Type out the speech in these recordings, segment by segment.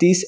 30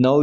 9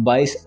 22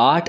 8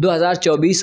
2024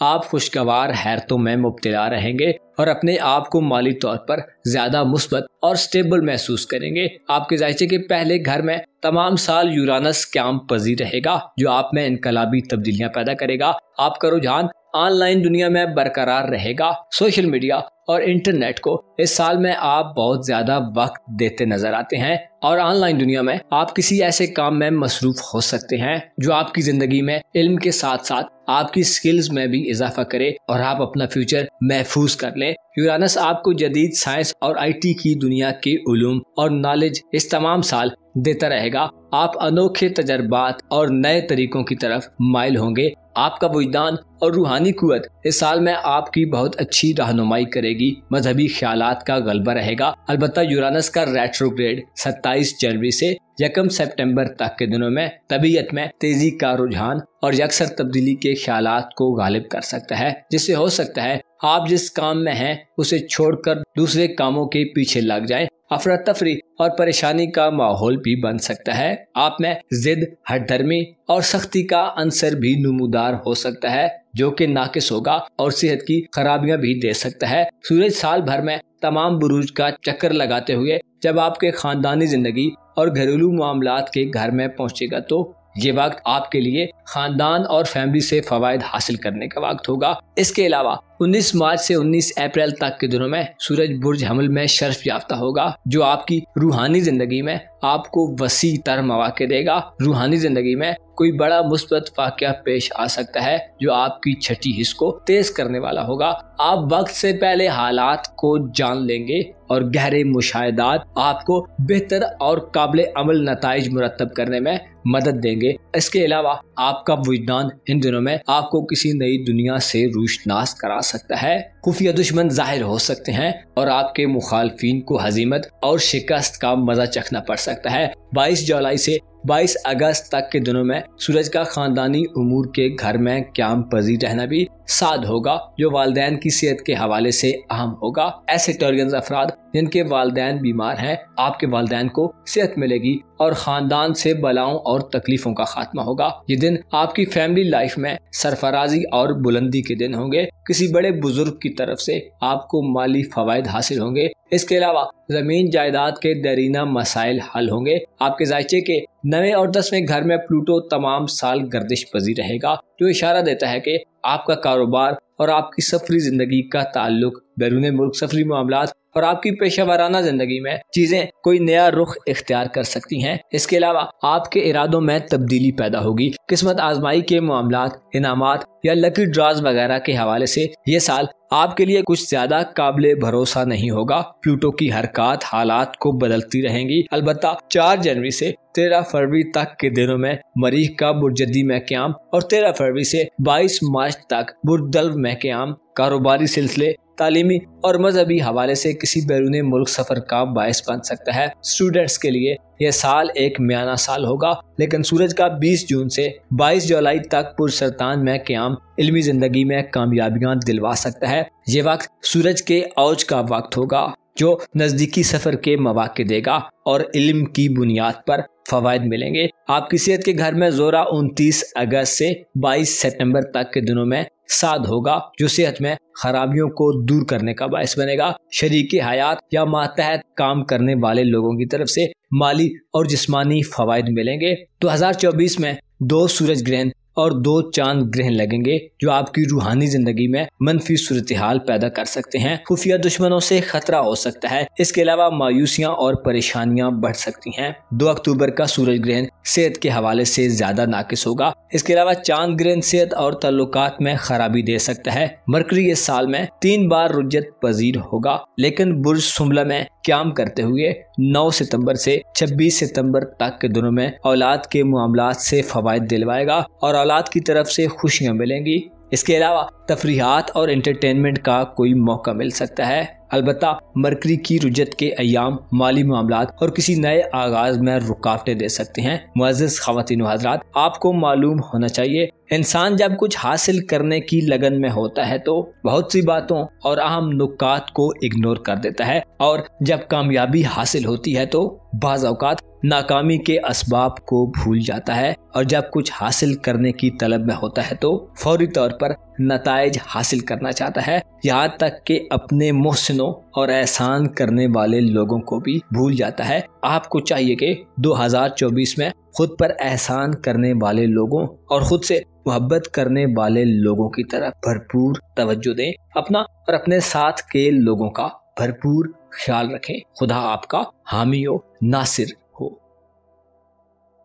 آپ خوشگوار حیرتوں میں مبتلا رہیں گے اور اپنے آپ کو مالی طور پر زیادہ مثبت اور سٹیبل محسوس کریں گے۔ آپ کے ذائچے کے پہلے گھر میں تمام سال یورانس قیام پذیر رہے گا، جو آپ میں انقلابی تبدیلیاں پیدا کرے گا۔ آپ کا رجحان آن لائن دنیا میں برقرار رہے گا۔ سوشل میڈیا اور انٹرنیٹ کو اس سال میں آپ بہت زیادہ وقت دیتے نظر آتے ہیں، اور آن لائن دنیا میں آپ کسی ایسے کام میں مصروف ہو سکتے ہیں جو آپ کی زندگی میں علم کے ساتھ ساتھ آپ کی سکلز میں بھی اضافہ کرے اور آپ اپنا فیوچر محفوظ کر لیں۔ یورانس آپ کو جدید سائنس اور آئی ٹی کی دنیا کے علوم اور نالج اس تمام سال دیتا رہے گا۔ آپ انوکھے تجربات اور نئے طریقوں کی طرف مائل ہوں گے۔ آپ کا وجدان اور روحانی قوت اس سال میں آپ کی بہت اچھی رہنمائی کرے گی۔ مذہبی خیالات کا غلبہ رہے گا۔ البتہ یورانس کا ریٹروگریڈ 27 جنوری سے 1 سپٹمبر تک کے دنوں میں طبیعت میں تیزی کا رجحان اور یکسر تبدیلی کے خیالات کو غالب کر سکتا ہے، جس سے ہو سکتا ہے آپ جس کام میں ہیں اسے چھوڑ کر دوسرے کاموں کے پیچھے لگ جائیں۔ افراتفری اور پریشانی کا ماحول بھی بن سکتا ہے۔ آپ میں ضد، ہٹ دھرمی اور سختی کا عنصر بھی نمودار ہو سکتا ہے، جو کہ ناقص ہوگا اور صحت کی خرابیاں بھی دے سکتا ہے۔ سورج سال بھر میں تمام بروج کا چکر لگاتے ہوئے جب آپ کے خاندانی زندگی اور گھریلو معاملات کے گھر میں پہنچے گا تو یہ وقت آپ کے لیے خاندان اور فیملی سے فوائد حاصل کرنے کا وقت ہوگا۔ اس کے علاوہ 19 مارچ سے 19 اپریل تک کے دنوں میں سورج برج حمل میں شرف یافتہ ہوگا، جو آپ کی روحانی زندگی میں آپ کو وسیع تر مواقع دے گا۔ روحانی زندگی میں کوئی بڑا مثبت واقعہ پیش آ سکتا ہے جو آپ کی چھٹی حس کو تیز کرنے والا ہوگا۔ آپ وقت سے پہلے حالات کو جان لیں گے اور گہرے مشاہدات آپ کو بہتر اور قابل عمل نتائج مرتب کرنے میں مدد دیں گے۔ اس کے علاوہ آپ کا وجدان ان دنوں میں آپ کو کسی نئی دنیا سے روشناس کرا سکتا ہے۔ خفیہ دشمن ظاہر ہو سکتے ہیں اور آپ کے مخالفین کو ہزیمت اور شکست کا مزہ چکھنا پڑ سکتا ہے۔ 22 جولائی سے 22 اگست تک کے دنوں میں سورج کا خاندانی امور کے گھر میں قیام پذیر رہنا بھی سعد ہوگا، جو والدین کی صحت کے حوالے سے اہم ہوگا۔ ایسے ٹرگنز افراد جن کے والدین بیمار ہیں، آپ کے والدین کو صحت ملے گی اور خاندان سے بلاؤں اور تکلیفوں کا خاتمہ ہوگا۔ یہ دن آپ کی فیملی لائف میں سرفرازی اور بلندی کے دن ہوں گے۔ کسی بڑے بزرگ کی طرف سے آپ کو مالی فوائد حاصل ہوں گے۔ اس کے علاوہ زمین جائیداد کے دیرینہ مسائل حل ہوں گے۔ آپ کے ذائچے کے 9 اور 10ویں گھر میں پلوٹو تمام سال گردش پذیر رہے گا، جو اشارہ دیتا ہے کہ آپ کا کاروبار اور آپ کی سفری زندگی کا تعلق بیرون ملک سفری معاملات اور آپ کی پیشہ ورانہ زندگی میں چیزیں کوئی نیا رخ اختیار کر سکتی ہیں۔ اس کے علاوہ آپ کے ارادوں میں تبدیلی پیدا ہوگی۔ قسمت آزمائی کے معاملات، انعامات یا لکی ڈراز وغیرہ کے حوالے سے یہ سال آپ کے لیے کچھ زیادہ قابل بھروسہ نہیں ہوگا۔ پلوٹو کی حرکات حالات کو بدلتی رہیں گی۔ البتہ 4 جنوری سے 13 فروری تک کے دنوں میں مریخ کا برج جدی میں قیام اور 13 فروری سے 22 مارچ تک برج دلو میں قیام کاروباری سلسلے، تعلیمی اور مذہبی حوالے سے کسی بیرون ملک سفر کا باعث بن سکتا ہے۔ اسٹوڈنٹس کے لیے یہ سال ایک میانہ سال ہوگا، لیکن سورج کا 20 جون سے 22 جولائی تک برج سرطان میں قیام علمی زندگی میں کامیابیاں دلوا سکتا ہے۔ یہ وقت سورج کے اوج کا وقت ہوگا، جو نزدیکی سفر کے مواقع دے گا اور علم کی بنیاد پر فوائد ملیں گے۔ آپ کی صحت کے گھر میں زورہ 29 اگست سے 22 سپٹمبر تک کے دنوں میں سعد ہوگا، جو صحت میں خرابیوں کو دور کرنے کا باعث بنے گا۔ شریک حیات یا ماتحت کام کرنے والے لوگوں کی طرف سے مالی اور جسمانی فوائد ملیں گے۔ 2024 میں 2 سورج گرہن اور 2 چاند گرہن لگیں گے، جو آپ کی روحانی زندگی میں منفی صورتحال پیدا کر سکتے ہیں۔ خفیہ دشمنوں سے خطرہ ہو سکتا ہے۔ اس کے علاوہ مایوسیاں اور پریشانیاں بڑھ سکتی ہیں۔ 2 اکتوبر کا سورج گرہن صحت کے حوالے سے زیادہ ناقص ہوگا۔ اس کے علاوہ چاند گرہن صحت اور تعلقات میں خرابی دے سکتا ہے۔ مرکری اس سال میں 3 بار رجت پذیر ہوگا، لیکن برج سنبلہ میں قیام کرتے ہوئے 9 ستمبر سے 26 ستمبر تک کے دنوں میں اولاد کے معاملات سے فوائد دلوائے گا اور اولاد کی طرف سے خوشیاں ملیں گی۔ اس کے علاوہ تفریحات اور انٹرٹینمنٹ کا کوئی موقع مل سکتا ہے۔ البتہ مرکری کی رجت کے ایام مالی معاملات اور کسی نئے آغاز میں رکاوٹیں دے سکتے ہیں۔ معزز خواتین و حضرات، آپ کو معلوم ہونا چاہیے، انسان جب کچھ حاصل کرنے کی لگن میں ہوتا ہے تو بہت سی باتوں اور اہم نکات کو اگنور کر دیتا ہے، اور جب کامیابی حاصل ہوتی ہے تو بعض اوقات ناکامی کے اسباب کو بھول جاتا ہے، اور جب کچھ حاصل کرنے کی طلب میں ہوتا ہے تو فوری طور پر نتائج حاصل کرنا چاہتا ہے، یہاں تک کہ اپنے محسنوں اور احسان کرنے والے لوگوں کو بھی بھول جاتا ہے۔ آپ کو چاہیے کہ 2024 میں خود پر احسان کرنے والے لوگوں اور خود سے محبت کرنے والے لوگوں کی طرف بھرپور توجہ دیں، اپنا اور اپنے ساتھ کے لوگوں کا بھرپور خیال رکھیں۔ خدا آپ کا حامی و ناصر ہو۔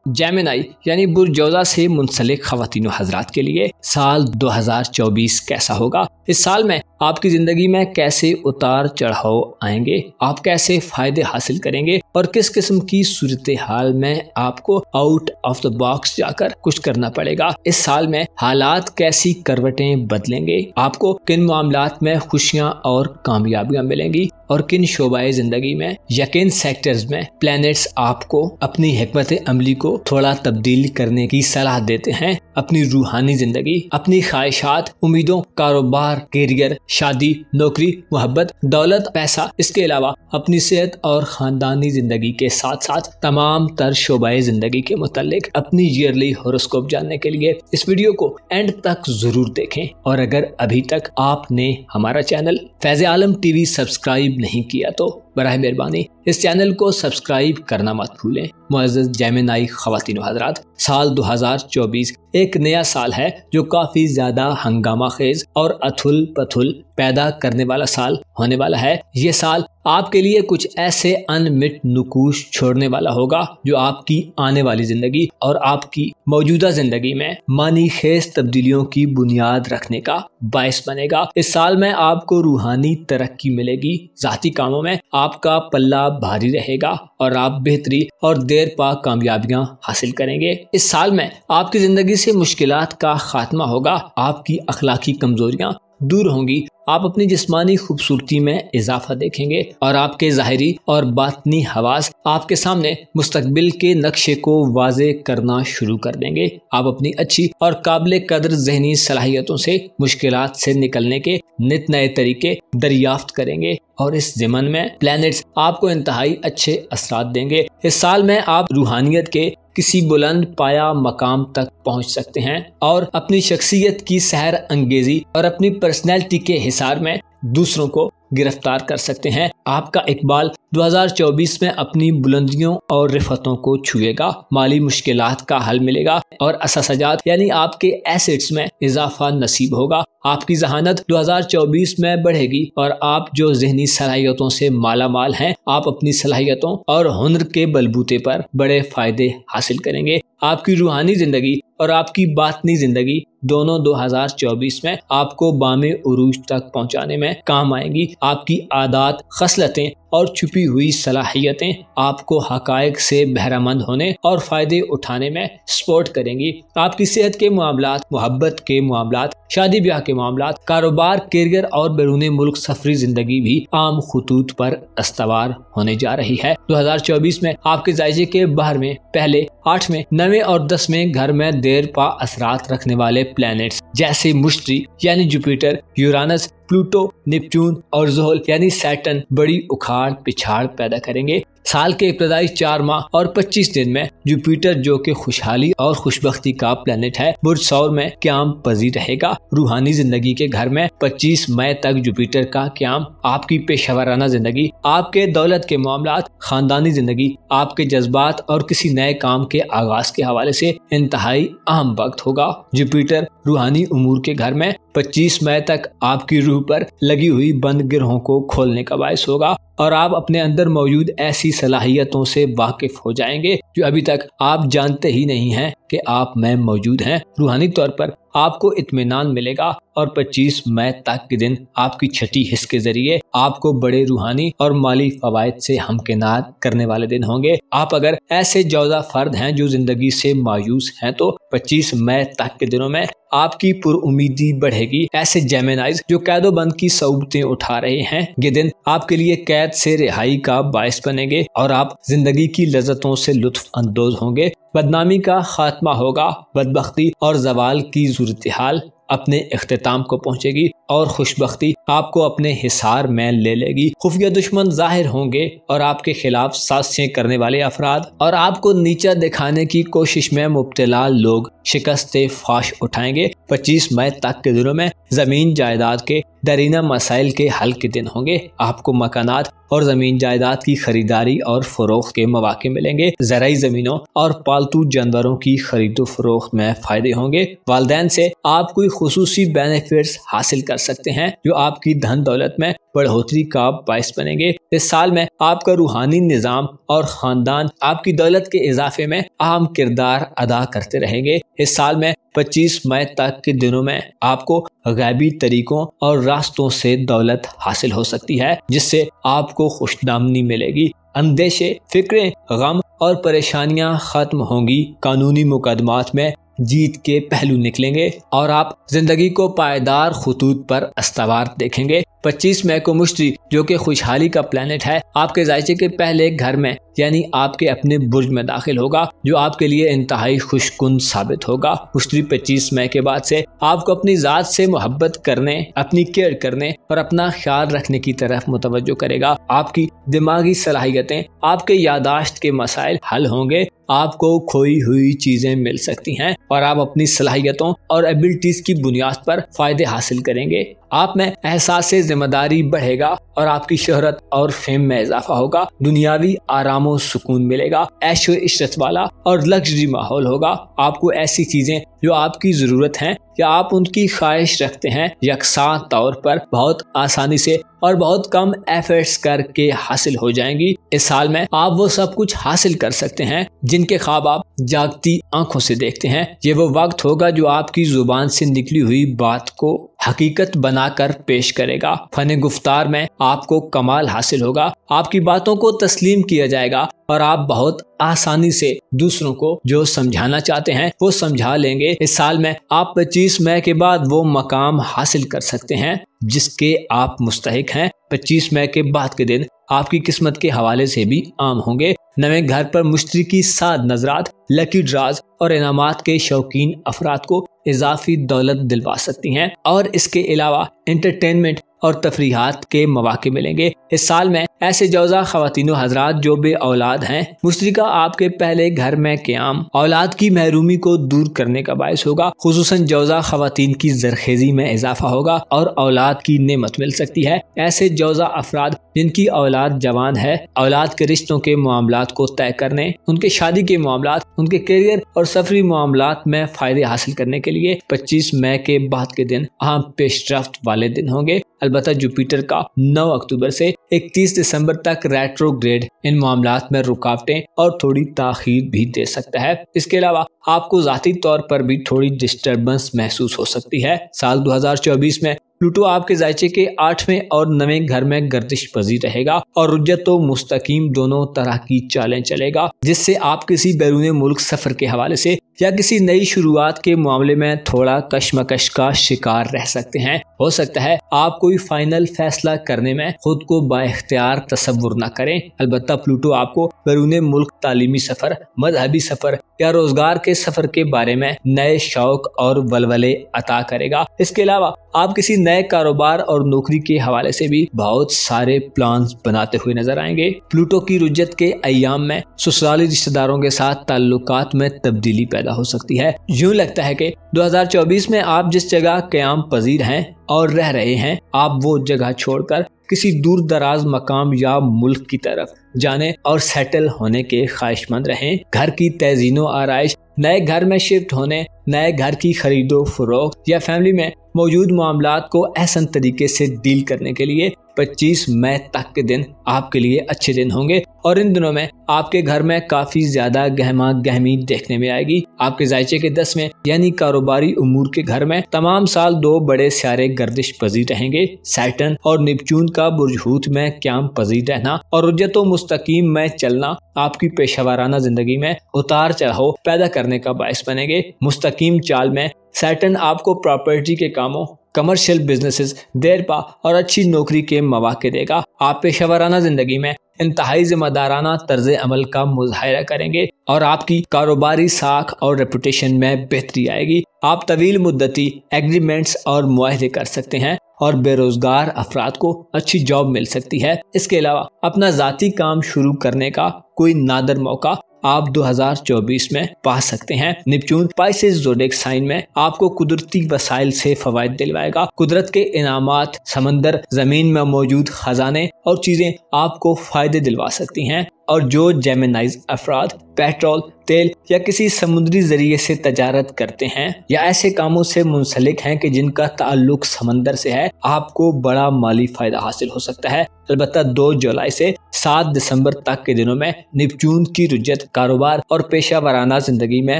جیمنائی یعنی برج جوزا سے منسلک خواتین و حضرات کے لیے سال 2024 کیسا ہوگا؟ اس سال میں آپ کی زندگی میں کیسے اتار چڑھاؤ آئیں گے؟ آپ کیسے فائدے حاصل کریں گے اور کس قسم کی صورتحال میں آپ کو آؤٹ آف دا باکس جا کر کچھ کرنا پڑے گا؟ اس سال میں حالات کیسی کروٹیں بدلیں گے؟ آپ کو کن معاملات میں خوشیاں اور کامیابیاں ملیں گی اور کن شعبۂ زندگی میں یا کن سیکٹرز میں پلینٹس آپ کو اپنی حکمت عملی کو تھوڑا تبدیل کرنے کی صلاح دیتے ہیں؟ اپنی روحانی زندگی، اپنی خواہشات، امیدوں، کاروبار، کیریئر، شادی، نوکری، محبت، دولت، پیسہ، اس کے علاوہ اپنی صحت اور خاندانی زندگی کے ساتھ ساتھ تمام تر شعبۂ زندگی کے متعلق اپنی ایئرلی ہوروسکوپ جاننے کے لیے اس ویڈیو کو اینڈ تک ضرور دیکھیں۔ اور اگر ابھی تک آپ نے ہمارا چینل فیض عالم ٹی وی سبسکرائب نہیں کیا تو براہ مہربانی اس چینل کو سبسکرائب کرنا مت بھولیں۔ معزز جیمنائی خواتین و حضرات، سال 2024 ایک نیا سال ہے جو کافی زیادہ ہنگامہ خیز اور اتھل پتھل پیدا کرنے والا سال ہونے والا ہے۔ یہ سال آپ کے لیے کچھ ایسے ان مٹ نقوش چھوڑنے والا ہوگا جو آپ کی آنے والی زندگی اور آپ کی موجودہ زندگی میں معنی خیز تبدیلیوں کی بنیاد رکھنے کا باعث بنے گا۔ اس سال میں آپ کو روحانی ترقی ملے گی، ذاتی کاموں میں آپ کا پلہ بھاری رہے گا اور آپ بہتری اور دیر پا کامیابیاں حاصل کریں گے۔ اس سال میں آپ کی زندگی سے مشکلات کا خاتمہ ہوگا، آپ کی اخلاقی کمزوریاں دور ہوں گی، آپ اپنی جسمانی خوبصورتی میں اضافہ دیکھیں گے اور آپ کے ظاہری اور باطنی حواس آپ کے سامنے مستقبل کے نقشے کو واضح کرنا شروع کر دیں گے۔ آپ اپنی اچھی اور قابل قدر ذہنی صلاحیتوں سے مشکلات سے نکلنے کے نت نئے طریقے دریافت کریں گے اور اس ضمن میں پلینٹس آپ کو انتہائی اچھے اثرات دیں گے۔ اس سال میں آپ روحانیت کے کسی بلند پایا مقام تک پہنچ سکتے ہیں اور اپنی شخصیت کی سحر انگیزی اور اپنی پرسنالٹی کے حصار میں دوسروں کو گرفتار کر سکتے ہیں۔ آپ کا اقبال 2024 میں اپنی بلندیوں اور رفتوں کو چھوئے گا، مالی مشکلات کا حل ملے گا اور اساسجات یعنی آپ کے ایسٹس میں اضافہ نصیب ہوگا۔ آپ کی ذہانت 2024 میں بڑھے گی اور آپ جو ذہنی صلاحیتوں سے مالا مال ہیں، آپ اپنی صلاحیتوں اور ہنر کے بلبوتے پر بڑے فائدے حاصل کریں گے۔ آپ کی روحانی زندگی اور آپ کی باطنی زندگی دونوں 2024 میں آپ کو بام عروج تک پہنچانے میں کام آئیں گی۔ آپ کی عادات، خصلتیں اور چھپی ہوئی صلاحیتیں آپ کو حقائق سے بہرہ مند ہونے اور فائدے اٹھانے میں سپورٹ کریں گی۔ آپ کی صحت کے معاملات، محبت کے معاملات، شادی بیاہ کے معاملات، کاروبار، کیریئر اور بیرون ملک سفری زندگی بھی عام خطوط پر استوار ہونے جا رہی ہے۔ 2024 میں آپ کے جائزے کے باہر میں پہلے 8ویں، 9ویں اور 10ویں گھر میں دیر پا اثرات رکھنے والے پلینٹس جیسے مشتری یعنی جوپیٹر، یورانس، پلوٹو، نیپچون اور زحل یعنی سیٹرن بڑی اکھاڑ پچھاڑ پیدا کریں گے۔ سال کے ابتدائی 4 ماہ اور 25 دن میں جوپیٹر جو کہ خوشحالی اور خوشبختی کا پلینٹ ہے، برج ثور میں قیام پذیر رہے گا۔ روحانی زندگی کے گھر میں 25 مئی تک جوپیٹر کا قیام آپ کی پیشہ ورانہ زندگی، آپ کے دولت کے معاملات، خاندانی زندگی، آپ کے جذبات اور کسی نئے کام کے آغاز کے حوالے سے انتہائی اہم وقت ہوگا۔ جوپیٹر روحانی امور کے گھر میں 25 مئی تک آپ کی روح پر لگی ہوئی بند گرہوں کو کھولنے کا باعث ہوگا اور آپ اپنے اندر موجود ایسی صلاحیتوں سے واقف ہو جائیں گے جو ابھی تک آپ جانتے ہی نہیں ہیں کہ آپ میں موجود ہیں۔ روحانی طور پر آپ کو اطمینان ملے گا اور 25 مئی تک کے دن آپ کی چھٹی حص کے ذریعے آپ کو بڑے روحانی اور مالی فوائد سے ہمکنار کرنے والے دن ہوں گے۔ آپ اگر ایسے جوزا فرد ہیں جو زندگی سے مایوس ہیں تو 25 مئی تک کے دنوں میں آپ کی پر امیدی بڑھے گی۔ ایسے جیمنائز جو قید و بند کی صعوبتیں اٹھا رہے ہیں، یہ دن آپ کے لیے قید سے رہائی کا باعث بنے گے اور آپ زندگی کی لذتوں سے لطف اندوز ہوں گے۔ بدنامی کا خاتمہ ہوگا، بدبختی اور زوال کی صورتحال اپنے اختتام کو پہنچے گی اور خوشبختی آپ کو اپنے حصار میں لے لے گی۔ خفیہ دشمن ظاہر ہوں گے اور آپ کے خلاف سازشیں کرنے والے افراد اور آپ کو نیچا دکھانے کی کوشش میں مبتلا لوگ شکست فاش اٹھائیں گے۔ 25 مئی تک کے دنوں میں زمین جائیداد کے درینہ مسائل کے حل کے دن ہوں گے۔ آپ کو مکانات اور زمین جائیداد کی خریداری اور فروخت کے مواقع ملیں گے۔ زرعی زمینوں اور پالتو جانوروں کی خرید و فروخت میں فائدے ہوں گے۔ والدین سے آپ کوئی خصوصی بینیفٹس حاصل کر سکتے ہیں جو آپ کی دھن دولت میں بڑھوتری کا باعث بنیں گے۔ اس سال میں آپ کا روحانی نظام اور خاندان آپ کی دولت کے اضافے میں اہم کردار ادا کرتے رہیں گے۔ اس سال میں 25 مئی تک کے دنوں میں آپ کو غیبی طریقوں اور راستوں سے دولت حاصل ہو سکتی ہے جس سے آپ کو خوشدامنی ملے گی۔ اندیشے، فکریں، غم اور پریشانیاں ختم ہوں گی۔ قانونی مقدمات میں جیت کے پہلو نکلیں گے اور آپ زندگی کو پائیدار خطوط پر استوار دیکھیں گے۔ 25 مئی کو مشتری جو کہ خوشحالی کا پلانٹ ہے آپ کے ذائچے کے پہلے گھر میں یعنی آپ کے اپنے برج میں داخل ہوگا جو آپ کے لیے انتہائی خوش کن ثابت ہوگا۔ مشتری 25 مئی کے بعد سے آپ کو اپنی ذات سے محبت کرنے، اپنی کیئر کرنے اور اپنا خیال رکھنے کی طرف متوجہ کرے گا۔ آپ کی دماغی صلاحیتیں، آپ کے یاداشت کے مسائل حل ہوں گے۔ آپ کو کھوئی ہوئی چیزیں مل سکتی ہیں اور آپ اپنی صلاحیتوں اور ایبلٹیز کی بنیاد پر فائدے حاصل کریں گے۔ آپ میں احساس ذمہ داری بڑھے گا اور آپ کی شہرت اور فیم میں اضافہ ہوگا۔ دنیاوی آرام و سکون ملے گا۔ عیش و عشرت والا اور لگژری ماحول ہوگا۔ آپ کو ایسی چیزیں جو آپ کی ضرورت ہیں یا آپ ان کی خواہش رکھتے ہیں یکساں طور پر بہت آسانی سے اور بہت کم ایفرٹس کر کے حاصل ہو جائیں گی۔ اس سال میں آپ وہ سب کچھ حاصل کر سکتے ہیں جن کے خواب آپ جاگتی آنکھوں سے دیکھتے ہیں۔ یہ وہ وقت ہوگا جو آپ کی زبان سے نکلی ہوئی بات کو حقیقت بنا کر پیش کرے گا۔ فن گفتار میں آپ کو کمال حاصل ہوگا۔ آپ کی باتوں کو تسلیم کیا جائے گا اور آپ بہت آسانی سے دوسروں کو جو سمجھانا چاہتے ہیں وہ سمجھا لیں گے۔ اس سال میں آپ 25 مئی کے بعد وہ مقام حاصل کر سکتے ہیں جس کے آپ مستحق ہیں۔ 25 مئی کے بعد کے دن آپ کی قسمت کے حوالے سے بھی عام ہوں گے۔ نئے گھر پر مشتری کی سعد نظرات، لکی ڈراز اور انعامات کے شوقین افراد کو اضافی دولت دلوا سکتی ہیں اور اس کے علاوہ انٹرٹینمنٹ اور تفریحات کے مواقع ملیں گے۔ اس سال میں ایسے جوزا خواتین و حضرات جو بے اولاد ہیں، مشتری کا آپ کے پہلے گھر میں قیام اولاد کی محرومی کو دور کرنے کا باعث ہوگا۔ خصوصاً جوزا خواتین کی زرخیزی میں اضافہ ہوگا اور اولاد کی نعمت مل سکتی ہے۔ ایسے جوزا افراد جن کی اولاد جوان ہے، اولاد کے رشتوں کے معاملات کو طے کرنے، ان کے شادی کے معاملات، ان کے کیریئر اور سفری معاملات میں فائدے حاصل کرنے کے لیے 25 مئی کے بعد کے دن اہم پیش رفت والے دن ہوں گے۔ البتہ جوپیٹر کا 9 اکتوبر سے 31 دسمبر تک ریٹروگریڈ ان معاملات میں رکاوٹیں اور تھوڑی تاخیر بھی دے سکتا ہے۔ اس کے علاوہ آپ کو ذاتی طور پر بھی تھوڑی ڈسٹربنس محسوس ہو سکتی ہے۔ سال 2024 میں پلوٹو آپ کے ذائچے کے 8ویں اور 9ویں گھر میں گردش پذیر رہے گا اور رجت و مستقیم دونوں طرح کی چالیں چلے گا جس سے آپ کسی بیرون ملک سفر کے حوالے سے یا کسی نئی شروعات کے معاملے میں تھوڑا کشمکش کا شکار رہ سکتے ہیں۔ ہو سکتا ہے آپ کوئی فائنل فیصلہ کرنے میں خود کو با اختیار تصور نہ کریں۔ البتہ پلوٹو آپ کو بیرون ملک تعلیمی سفر، مذہبی سفر یا روزگار کے سفر کے بارے میں نئے شوق اور ولولے عطا کرے گا۔ اس کے علاوہ آپ کسی نئے کاروبار اور نوکری کے حوالے سے بھی بہت سارے پلانز بناتے ہوئے نظر آئیں گے۔ پلوٹو کی رجت کے ایام میں سسرالی رشتہ داروں کے ساتھ تعلقات میں تبدیلی پیدا ہو سکتی ہے۔ یوں لگتا ہے کہ 2024 میں آپ جس جگہ قیام پذیر ہیں اور رہ رہے ہیں، آپ وہ جگہ چھوڑ کر کسی دور دراز مقام یا ملک کی طرف جانے اور سیٹل ہونے کے خواہش مند رہیں۔ گھر کی تزئین و آرائش، نئے گھر میں شفٹ ہونے، نئے گھر کی خرید و فروخت یا فیملی میں موجود معاملات کو احسن طریقے سے ڈیل کرنے کے لیے 25 مئی تک کے دن آپ کے لیے اچھے دن ہوں گے اور ان دنوں میں آپ کے گھر میں کافی زیادہ گہما گہمی دیکھنے میں آئے گی۔ آپ کے ذائچے کے 10ویں یعنی کاروباری امور کے گھر میں تمام سال 2 بڑے سیارے گردش پذیر رہیں گے۔ سیٹرن اور نیپچون کا برج ہوت میں قیام پذیر رہنا اور رجت و مستقیم میں چلنا آپ کی پیشہ ورانہ زندگی میں اتار چڑھاؤ پیدا کرنے کا باعث بنے گے۔ مستقیم چال میں سیٹرن آپ کو پراپرٹی کے کاموں، کمرشل بزنسز، دیرپا اور اچھی نوکری کے مواقع دے گا۔ آپ پیشہ ورانہ زندگی میں انتہائی ذمہ دارانہ طرز عمل کا مظاہرہ کریں گے اور آپ کی کاروباری ساکھ اور ریپوٹیشن میں بہتری آئے گی۔ آپ طویل مدتی ایگریمنٹس اور معاہدے کر سکتے ہیں اور بے روزگار افراد کو اچھی جاب مل سکتی ہے۔ اس کے علاوہ اپنا ذاتی کام شروع کرنے کا کوئی نادر موقع آپ 2024 میں پا سکتے ہیں۔ نیپچون پائسز زوڈیک سائن میں آپ کو قدرتی وسائل سے فوائد دلوائے گا۔ قدرت کے انعامات، سمندر، زمین میں موجود خزانے اور چیزیں آپ کو فائدے دلوا سکتی ہیں۔ اور جو جیمنائز افراد پیٹرول، تیل یا کسی سمندری ذریعے سے تجارت کرتے ہیں یا ایسے کاموں سے منسلک ہیں کہ جن کا تعلق سمندر سے ہے، آپ کو بڑا مالی فائدہ حاصل ہو سکتا ہے۔ البتہ 2 جولائی سے 7 دسمبر تک کے دنوں میں نیپچون کی رجت کاروبار اور پیشہ ورانہ زندگی میں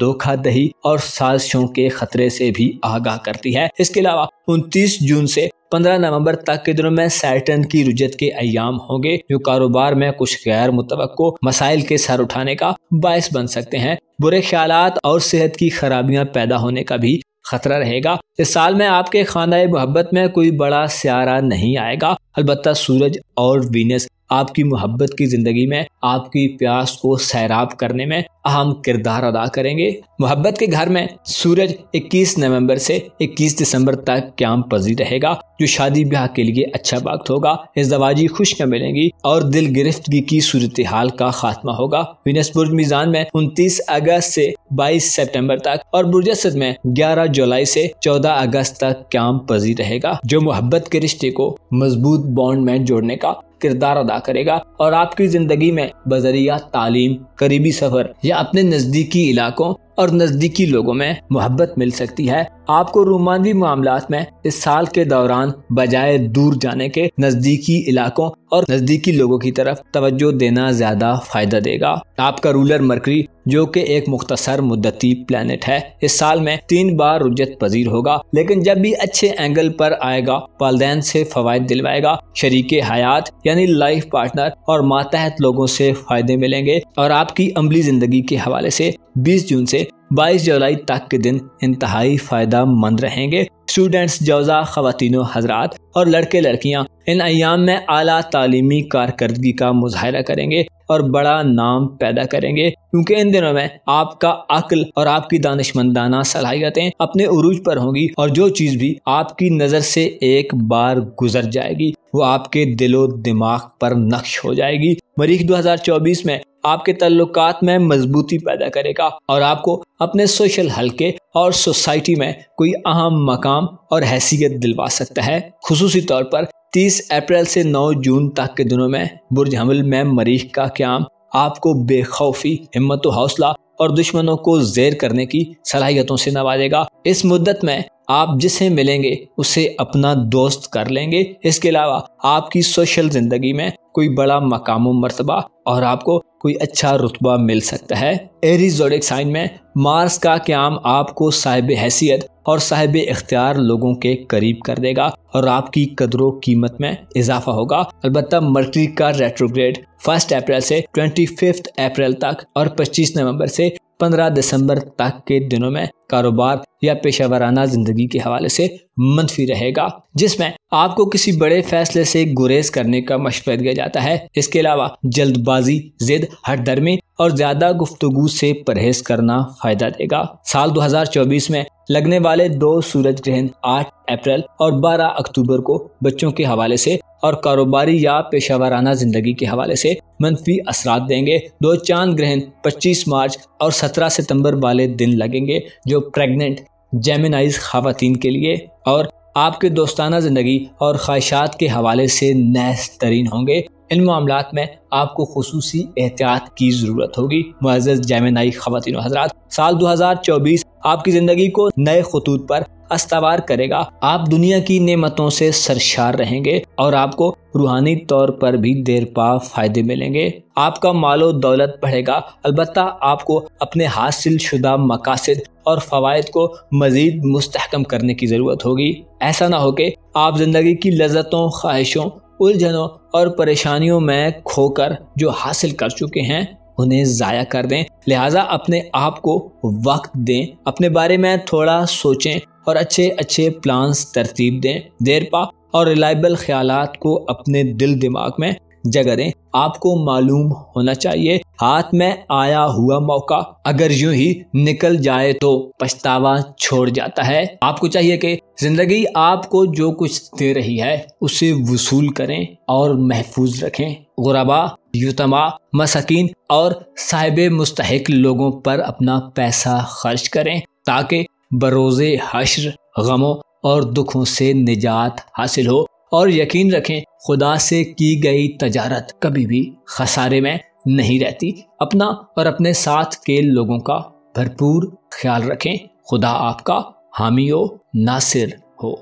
دھوکہ دہی اور سازشوں کے خطرے سے بھی آگاہ کرتی ہے۔ اس کے علاوہ 29 جون سے 15 نومبر تک کے دنوں میں سیٹرن کی رجت کے ایام ہوں گے، جو کاروبار میں کچھ غیر متوقع مسائل کے سر اٹھانے کا باعث بن سکتے ہیں۔ برے خیالات اور صحت کی خرابیاں پیدا ہونے کا بھی خطرہ رہے گا۔ اس سال میں آپ کے خانہ محبت میں کوئی بڑا سیارہ نہیں آئے گا، البتہ سورج اور وینس آپ کی محبت کی زندگی میں آپ کی پیاس کو سیراب کرنے میں اہم کردار ادا کریں گے۔ محبت کے گھر میں سورج 21 نومبر سے 21 دسمبر تک قیام پذیر رہے گا، جو شادی بیاہ کے لیے اچھا وقت ہوگا۔ ازدواجی خوشیاں ملیں گی اور دل گرفتگی کی صورتحال کا خاتمہ ہوگا۔ وینس برج میزان میں 29 اگست سے 22 سپٹمبر تک اور برج اسد میں 11 جولائی سے 14 اگست تک قیام پذیر رہے گا، جو محبت کے رشتے کو مضبوط بانڈ میں جوڑنے کا کردار ادا کرے گا اور آپ کی زندگی میں بذریعہ تعلیم، قریبی سفر یا اپنے نزدیکی علاقوں اور نزدیکی لوگوں میں محبت مل سکتی ہے۔ آپ کو رومانوی معاملات میں اس سال کے دوران بجائے دور جانے کے نزدیکی علاقوں اور نزدیکی لوگوں کی طرف توجہ دینا زیادہ فائدہ دے گا۔ آپ کا رولر مرکری، جو کہ ایک مختصر مدتی پلانٹ ہے، اس سال میں 3 بار رجت پذیر ہوگا، لیکن جب بھی اچھے اینگل پر آئے گا والدین سے فوائد دلوائے گا۔ شریک حیات یعنی لائف پارٹنر اور ماتحت لوگوں سے فائدے ملیں گے اور آپ کی عملی زندگی کے حوالے سے 20 جون سے 22 جولائی تک کے دن انتہائی فائدہ مند رہیں گے۔ اسٹوڈنٹس، جوزا، خواتین و حضرات اور لڑکے لڑکیاں ان ایام میں اعلیٰ تعلیمی کارکردگی کا مظاہرہ کریں گے اور بڑا نام پیدا کریں گے، کیونکہ ان دنوں میں آپ کا عقل اور آپ کی دانشمندانہ صلاحیتیں اپنے عروج پر ہوں گی اور جو چیز بھی آپ کی نظر سے ایک بار گزر جائے گی وہ آپ کے دل و دماغ پر نقش ہو جائے گی۔ مریخ 2024 میں آپ کے تعلقات میں مضبوطی پیدا کرے گا اور آپ کو اپنے سوشل حلقے اور سوسائٹی میں کوئی اہم مقام اور حیثیت دلوا سکتا ہے۔ خصوصی طور پر 30 اپریل سے 9 جون تک کے دنوں میں برج حمل میں مریخ کا قیام آپ کو بے خوفی، ہمت و حوصلہ اور دشمنوں کو زیر کرنے کی صلاحیتوں سے نوازے گا۔ اس مدت میں آپ جسے ملیں گے اسے اپنا دوست کر لیں گے۔ اس کے علاوہ آپ کی سوشل زندگی میں کوئی بڑا مقام و مرتبہ اور آپ کو کوئی اچھا رتبہ مل سکتا ہے۔ ایریز زوڈیک سائن میں مارس کا قیام آپ کو صاحب حیثیت اور صاحب اختیار لوگوں کے قریب کر دے گا اور آپ کی قدر و قیمت میں اضافہ ہوگا۔ البتہ مرکری کا ریٹروگریڈ 1 اپریل سے 25 اپریل تک اور 25 نومبر سے 15 دسمبر تک کے دنوں میں کاروبار یا پیشہ ورانہ زندگی کے حوالے سے منفی رہے گا، جس میں آپ کو کسی بڑے فیصلے سے گریز کرنے کا مشورہ دیا جاتا ہے۔ اس کے علاوہ جلد بازی، ضد، ہٹ دھرمی اور زیادہ گفتگو سے پرہیز کرنا فائدہ دے گا۔ سال 2024 میں لگنے والے 2 سورج گرہن 8 اپریل اور 12 اکتوبر کو بچوں کے حوالے سے اور کاروباری یا پیشہ ورانہ زندگی کے حوالے سے منفی اثرات دیں گے۔ 2 چاند گرہن 25 مارچ اور 17 ستمبر والے دن لگیں گے، جو پریگننٹ جیمنائز خواتین کے لیے اور آپ کے دوستانہ زندگی اور خواہشات کے حوالے سے نیست ترین ہوں گے۔ ان معاملات میں آپ کو خصوصی احتیاط کی ضرورت ہوگی۔ معزز جیمنائی خواتین و حضرات، سال 2024 آپ کی زندگی کو نئے خطوط پر استوار کرے گا۔ آپ دنیا کی نعمتوں سے سرشار رہیں گے اور آپ کو روحانی طور پر بھی دیر پا فائدے ملیں گے۔ آپ کا مال و دولت بڑھے گا، البتہ آپ کو اپنے حاصل شدہ مقاصد اور فوائد کو مزید مستحکم کرنے کی ضرورت ہوگی۔ ایسا نہ ہو کہ آپ زندگی کی لذتوں، خواہشوں، الجھنوں اور پریشانیوں میں کھو کر جو حاصل کر چکے ہیں انہیں ضائع کر دیں۔ لہٰذا اپنے آپ کو وقت دیں، اپنے بارے میں تھوڑا سوچیں اور اچھے پلانز ترتیب دیں۔ دیر پا اور ریلائبل خیالات کو اپنے دل دماغ میں جگہ دیں۔ آپ کو معلوم ہونا چاہیے ہاتھ میں آیا ہوا موقع اگر یوں ہی نکل جائے تو پچھتاوا چھوڑ جاتا ہے۔ آپ کو چاہیے کہ زندگی آپ کو جو کچھ دے رہی ہے اسے وصول کریں اور محفوظ رکھیں۔ غربا، یتیما، مساکین اور صاحب مستحق لوگوں پر اپنا پیسہ خرچ کریں تاکہ بروز حشر غموں اور دکھوں سے نجات حاصل ہو، اور یقین رکھیں خدا سے کی گئی تجارت کبھی بھی خسارے میں نہیں رہتی۔ اپنا اور اپنے ساتھ کے لوگوں کا بھرپور خیال رکھیں۔ خدا آپ کا حامی و ناصر ہو۔